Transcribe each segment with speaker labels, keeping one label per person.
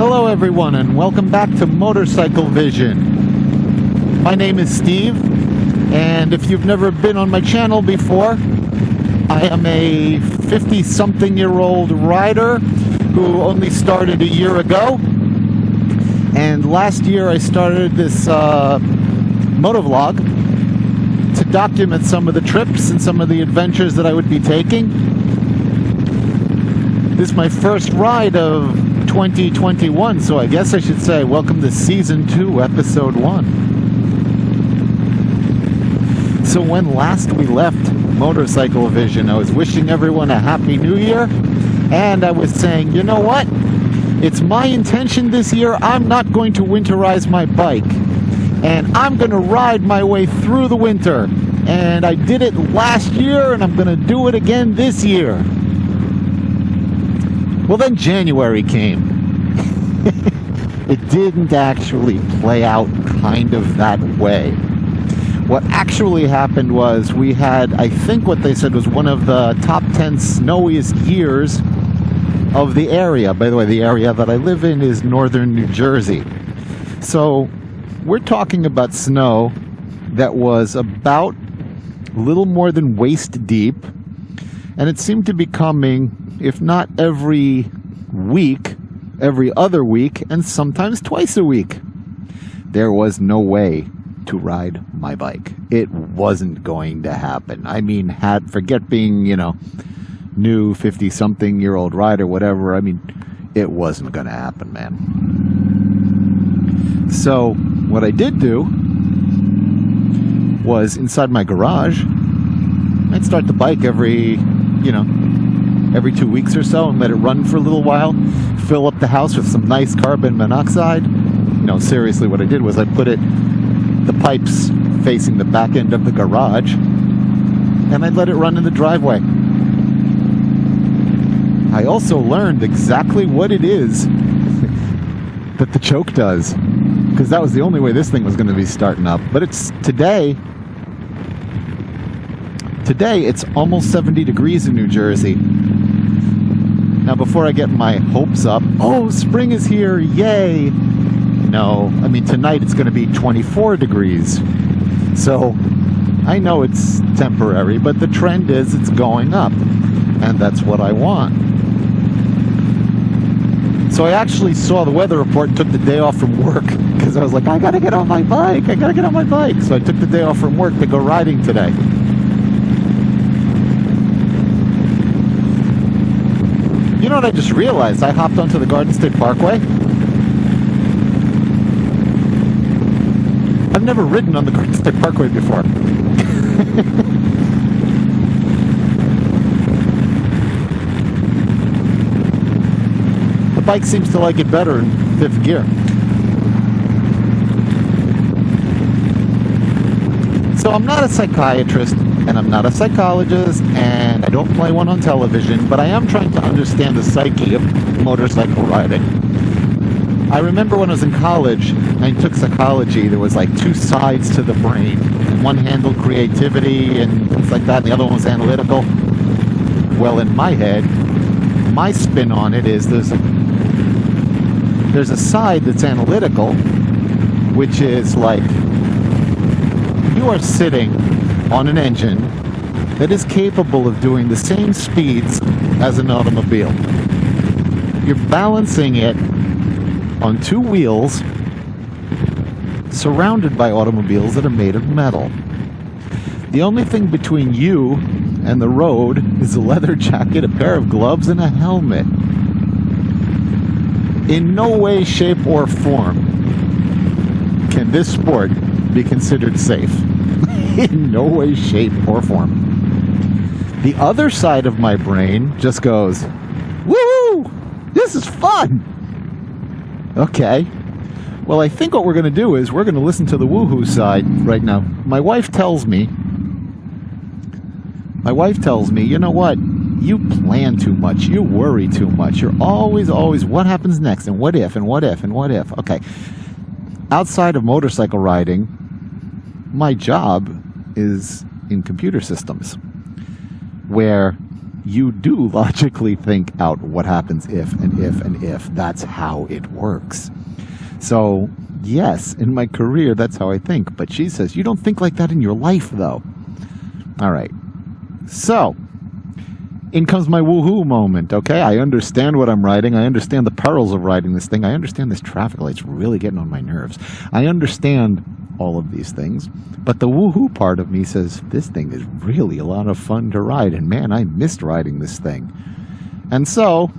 Speaker 1: Hello everyone and welcome back to Motorcyclevision. My name is Steve, and if you've never been on my channel before, I am a 50-something-year-old rider who only started a year ago. And last year I started this motovlog to document some of the trips and some of the adventures that I would be taking. This is my first ride of 2021, so I guess I should say welcome to Season 2, Episode 1. So when last we left Motorcyclevision, I was wishing everyone a Happy New Year, and I was saying, you know what? It's my intention this year, I'm not going to winterize my bike, and I'm going to ride my way through the winter. And I did it last year, and I'm going to do it again this year. Well, then January came. It didn't actually play out kind of that way. What actually happened was we had, I think what they said was one of the top 10 snowiest years of the area. By the way, the area that I live in is northern New Jersey. So we're talking about snow that was about a little more than waist deep. And it seemed to be coming, if not every week, every other week, and sometimes twice a week. There was no way to ride my bike. It wasn't going to happen. I mean, forget being, new 50-something-year-old rider, whatever. I mean, it wasn't going to happen, man. So what I did do was inside my garage, I'd start the bike every 2 weeks or so and let it run for a little while, fill up the house with some nice carbon monoxide. Seriously, what I did was I put the pipes facing the back end of the garage, and I'd let it run in the driveway. I also learned exactly what it is that the choke does, because that was the only way this thing was going to be starting up. But it's today it's almost 70 degrees in New Jersey. Now, before I get my hopes up, oh, spring is here, yay! No, I mean, tonight it's going to be 24 degrees. So, I know it's temporary, but the trend is it's going up. And that's what I want. So I actually saw the weather report and took the day off from work, because I was like, I gotta get on my bike! So I took the day off from work to go riding today. You know what I just realized? I hopped onto the Garden State Parkway. I've never ridden on the Garden State Parkway before. The bike seems to like it better in fifth gear. So I'm not a psychiatrist, and I'm not a psychologist, and I don't play one on television, but I am trying to understand the psyche of motorcycle riding. I remember when I was in college, and I took psychology, there was like two sides to the brain. One handled creativity and things like that, and the other one was analytical. Well, in my head, my spin on it is there's a side that's analytical, which is like you are sitting on an engine that is capable of doing the same speeds as an automobile. You're balancing it on two wheels surrounded by automobiles that are made of metal. The only thing between you and the road is a leather jacket, a pair of gloves, and a helmet. In no way, shape, or form can this sport be considered safe. In no way, shape, or form. The other side of my brain just goes, woo! This is fun! Okay. Well, I think what we're going to do is we're going to listen to the woohoo side right now. My wife tells me, you know what? You plan too much. You worry too much. You're always, what happens next? And what if? And what if? And what if? Okay. Outside of motorcycle riding, my job is in computer systems, where you do logically think out what happens if and if and if. That's how it works. So, yes, in my career, that's how I think. But she says, you don't think like that in your life, though. All right. So, in comes my woohoo moment, okay? I understand what I'm writing. I understand the perils of writing this thing. I understand this traffic light's really getting on my nerves. I understand all of these things. But the woohoo part of me says, this thing is really a lot of fun to ride. And man, I missed riding this thing. And so,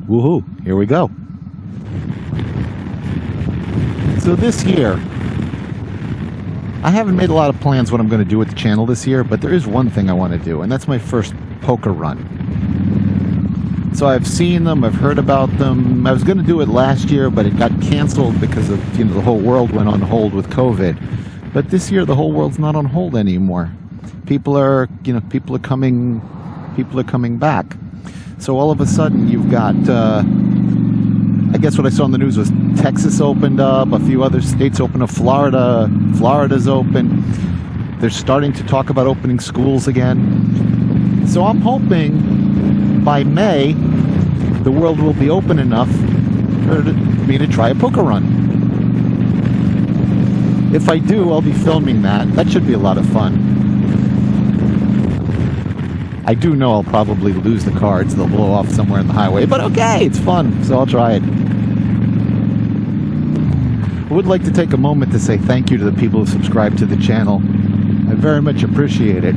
Speaker 1: woohoo, here we go. So this year, I haven't made a lot of plans what I'm going to do with the channel this year, but there is one thing I want to do, and that's my first poker run. So I've seen them, I've heard about them. I was going to do it last year, but it got canceled because of, the whole world went on hold with COVID. But this year, the whole world's not on hold anymore. People are coming back. So all of a sudden, you've got, I guess what I saw on the news was Texas opened up, a few other states opened up, Florida's open. They're starting to talk about opening schools again. So I'm hoping by May, the world will be open enough for me to try a poker run. If I do, I'll be filming that. That should be a lot of fun. I do know I'll probably lose the cards. They'll blow off somewhere in the highway. But okay, it's fun, so I'll try it. I would like to take a moment to say thank you to the people who subscribe to the channel. I very much appreciate it.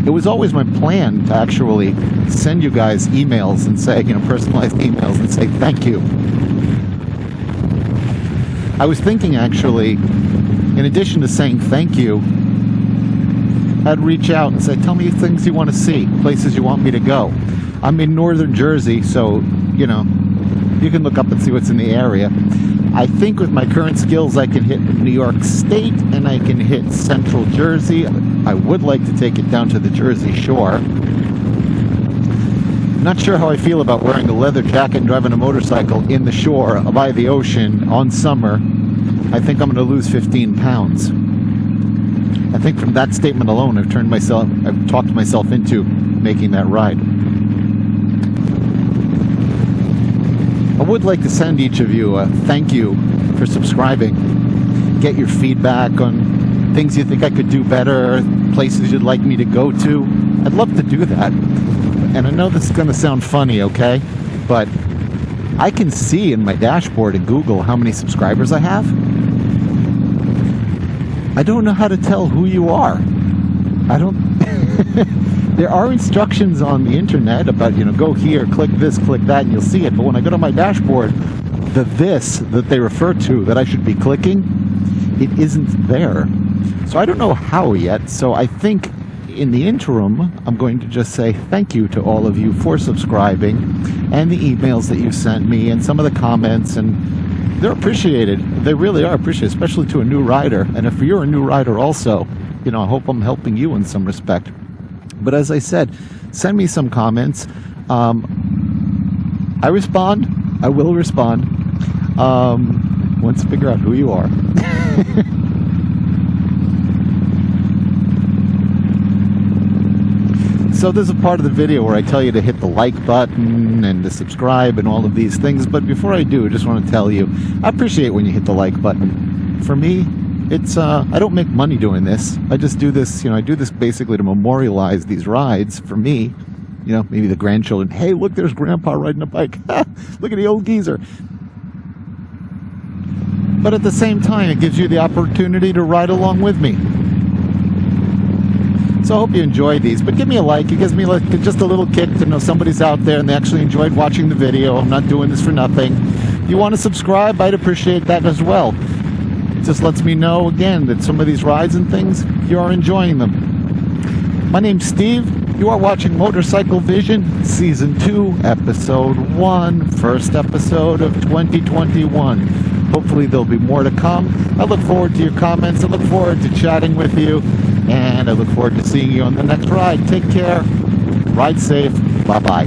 Speaker 1: It was always my plan to actually send you guys emails and say, personalized emails and say thank you. I was thinking actually, in addition to saying thank you, I'd reach out and say, tell me things you want to see, places you want me to go. I'm in northern Jersey, so, you can look up and see what's in the area. I think with my current skills, I can hit New York State and I can hit Central Jersey. I would like to take it down to the Jersey Shore. Not sure how I feel about wearing a leather jacket and driving a motorcycle in the shore by the ocean on summer. I think I'm going to lose 15 pounds. I think from that statement alone, I've talked myself into making that ride. I would like to send each of you a thank you for subscribing. Get your feedback on things you think I could do better, places you'd like me to go to. I'd love to do that. And I know this is going to sound funny, okay? But I can see in my dashboard in Google how many subscribers I have. I don't know how to tell who you are. There are instructions on the internet about, go here, click this, click that, and you'll see it. But when I go to my dashboard, the this that they refer to that I should be clicking, it isn't there. So I don't know how yet. So I think in the interim, I'm going to just say thank you to all of you for subscribing and the emails that you sent me and some of the comments, and they're appreciated. They really are appreciated, especially to a new rider. And if you're a new rider also, I hope I'm helping you in some respect. But as I said, send me some comments. I respond. I will respond. Once I figure out who you are. So there's a part of the video where I tell you to hit the like button and to subscribe and all of these things. But before I do, I just want to tell you, I appreciate when you hit the like button. For me, it's I don't make money doing this. I just do this, I do this basically to memorialize these rides for me. Maybe the grandchildren. Hey, look, there's Grandpa riding a bike. Look at the old geezer. But at the same time, it gives you the opportunity to ride along with me. So I hope you enjoy these. But give me a like. It gives me just a little kick to know somebody's out there and they actually enjoyed watching the video. I'm not doing this for nothing. If you want to subscribe, I'd appreciate that as well. It just lets me know, again, that some of these rides and things, you are enjoying them. My name's Steve. You are watching Motorcyclevision, Season 2, Episode 1, first episode of 2021. Hopefully there'll be more to come. I look forward to your comments. I look forward to chatting with you. And I look forward to seeing you on the next ride. Take care. Ride safe. Bye-bye.